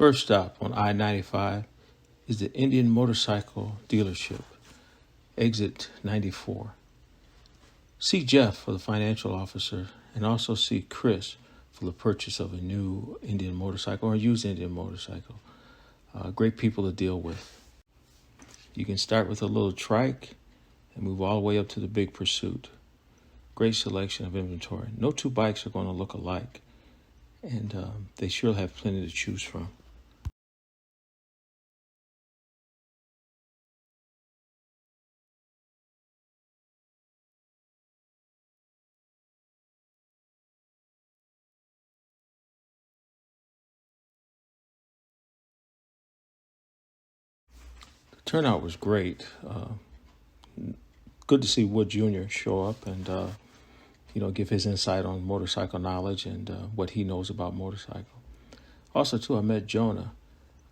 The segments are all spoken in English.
First stop on I-95 is the Indian Motorcycle Dealership, exit 94. See Jeff for the financial officer, and also see Chris for the purchase of a new Indian motorcycle or a used Indian motorcycle. Great people to deal with. You can start with a little trike and move all the way up to the big Pursuit. Great selection of inventory. No two bikes are going to look alike, and they sure have plenty to choose from. The turnout was great. Good to see Wood Jr. show up and give his insight on motorcycle knowledge and what he knows about motorcycle. Also, too, I met Jonah.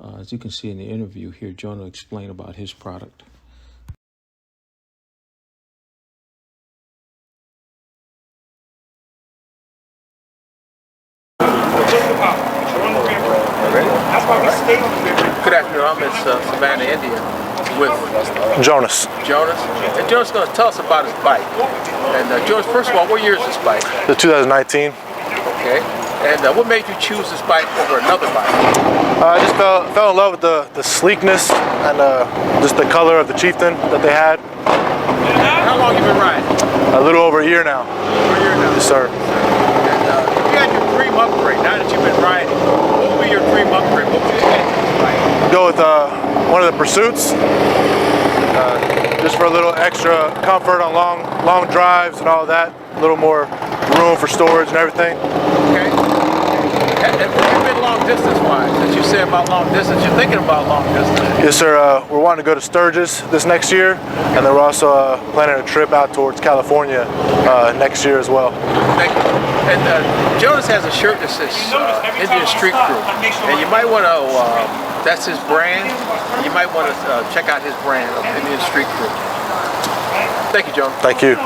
As you can see in the interview here, Jonah explained about his product. Good afternoon. I'm in Savannah, India, with Jonas. And Jonas is going to tell us about his bike. And Jonas, first of all, what year is this bike? The 2019. Okay. And what made you choose this bike over another bike? I just fell in love with the sleekness and just the color of the Chieftain that they had. How long have you been riding? A little over a year now. Over a year now. Yes, sir. And if you had your dream upgrade, now that you've been riding, what would be your dream upgrade? What would you get to this bike? Go with one of the Pursuits, just for a little extra comfort on long drives and all that. A little more room for storage and everything. Okay. And you've been long distance wise, as you say about long distance, you're thinking about long distance. Yes, sir. We're wanting to go to Sturgis this next year, and then we're also planning a trip out towards California next year as well. Thank you. And Jonas has a shirt that says Indian Street Crew, and you might want to, that's his brand, you might want to check out his brand of Indian Street Crew. Thank you, Jonas. Thank you.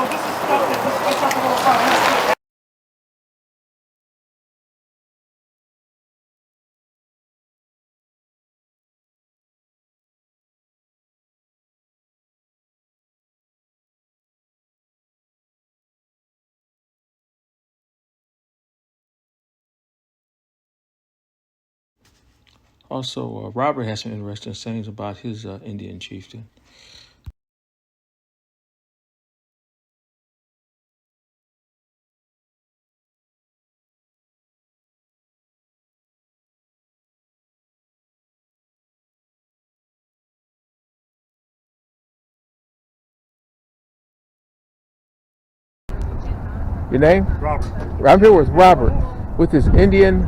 Also, Robert has some interesting sayings about his Indian chieftain. Your name? Robert. I'm here with Robert with his Indian.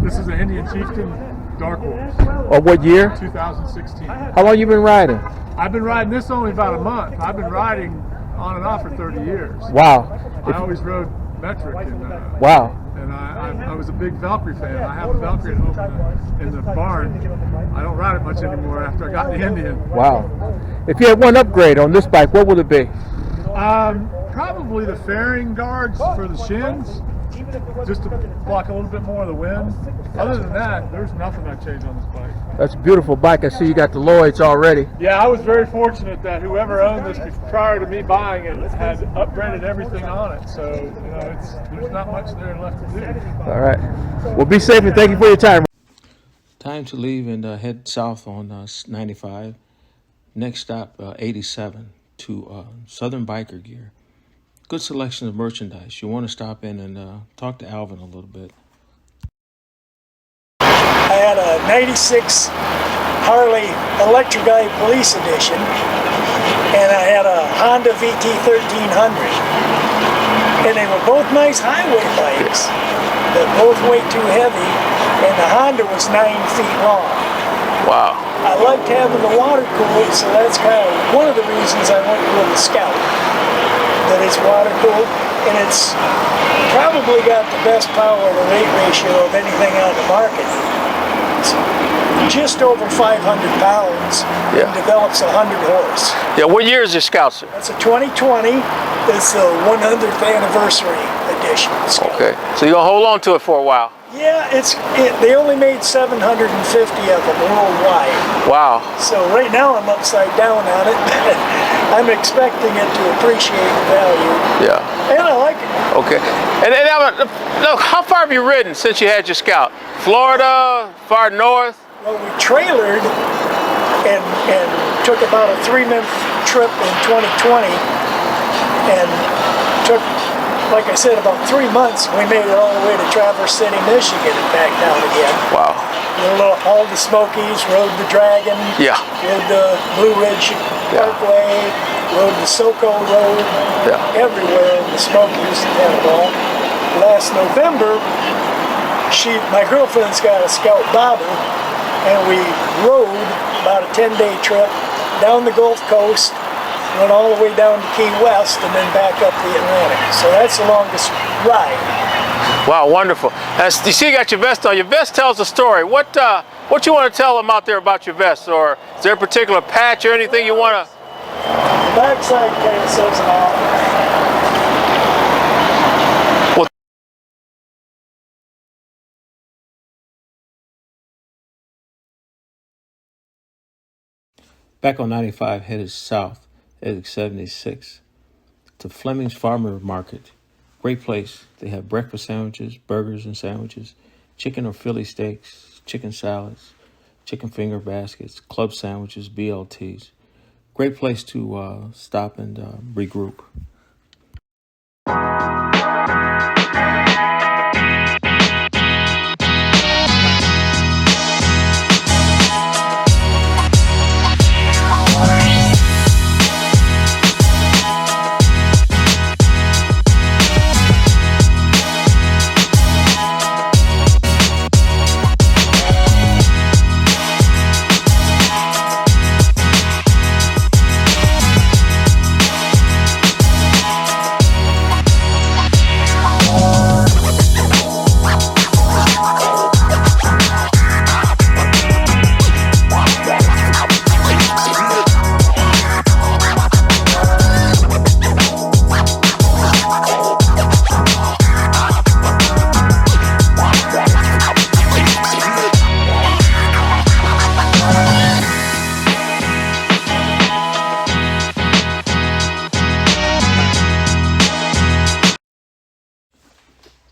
This is an Indian Chieftain Dark Horse. Of what year? 2016. How long you been riding? I've been riding this only about a month. I've been riding on and off for 30 years. Wow. I always rode metric. Wow. And I was a big Valkyrie fan. I have a Valkyrie at home in the barn. I don't ride it much anymore after I got the Indian. Wow. If you had one upgrade on this bike, what would it be? Probably the fairing guards for the shins, just to block a little bit more of the wind. Other than that, there's nothing I'd change on this bike. That's a beautiful bike. I see you got the Lloyds already. Yeah, I was very fortunate that whoever owned this prior to me buying it had upgraded everything on it. So, there's not much there left to do. All right. Well, be safe and thank you for your time. Time to leave and head south on 95. Next stop, 87 to Southern Biker Gear. Good selection of merchandise. You want to stop in and talk to Alvin a little bit. I had a 96 Harley Electric Eye Police Edition, and I had a Honda VT 1300. And they were both nice highway bikes, but both way too heavy, and the Honda was 9 feet long. Wow. I liked having the water cooled, so that's kind of one of the reasons I went with the Scout. That it's water cooled, and it's probably got the best power to weight ratio of anything on the market. It's just over 500 pounds and develops 100 horse. Yeah, what year is your Scout, sir? That's a 2020. It's the 100th anniversary edition Scout. Okay. So you're going to hold on to it for a while? Yeah, they only made 750 of them worldwide. Wow. So right now I'm upside down on it. I'm expecting it to appreciate in value. Yeah. And I like it. Okay. And look, how far have you ridden since you had your Scout? Florida, far north? Well, we trailered and took about a 3-month trip in 2020 and took, like I said, about 3 months. We made it all the way to Traverse City, Michigan and back down again. Wow. All the Smokies, rode the Dragon, Yeah. did the Blue Ridge Parkway, rode the SoCo Road, everywhere in the Smokies and had it all. Last November, my girlfriend's got a Scout bobber, and we rode about a 10-day trip down the Gulf Coast, went all the way down to Key West, and then back up the Atlantic. So that's the longest ride. Wow, wonderful. You see you got your vest on. Your vest tells a story. What you want to tell them out there about your vest? Or is there a particular patch or anything you want to? The backside kind of says it all. Back on 95, headed south, exit 76, to Fleming's Farmer Market. Great place. They have breakfast sandwiches, burgers and sandwiches, chicken or Philly steaks, chicken salads, chicken finger baskets, club sandwiches, BLTs. Great place to stop and regroup.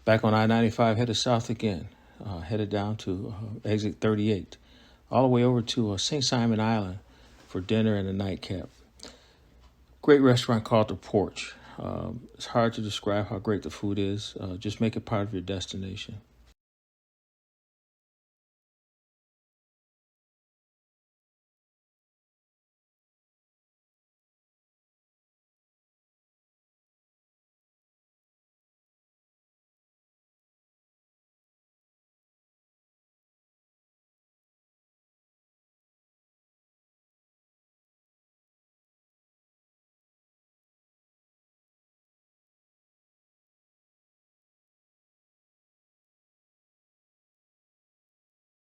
Back on I-95, headed south again, headed down to exit 38, all the way over to St. Simon Island for dinner and a nightcap. Great restaurant called The Porch. It's hard to describe how great the food is. Just make it part of your destination.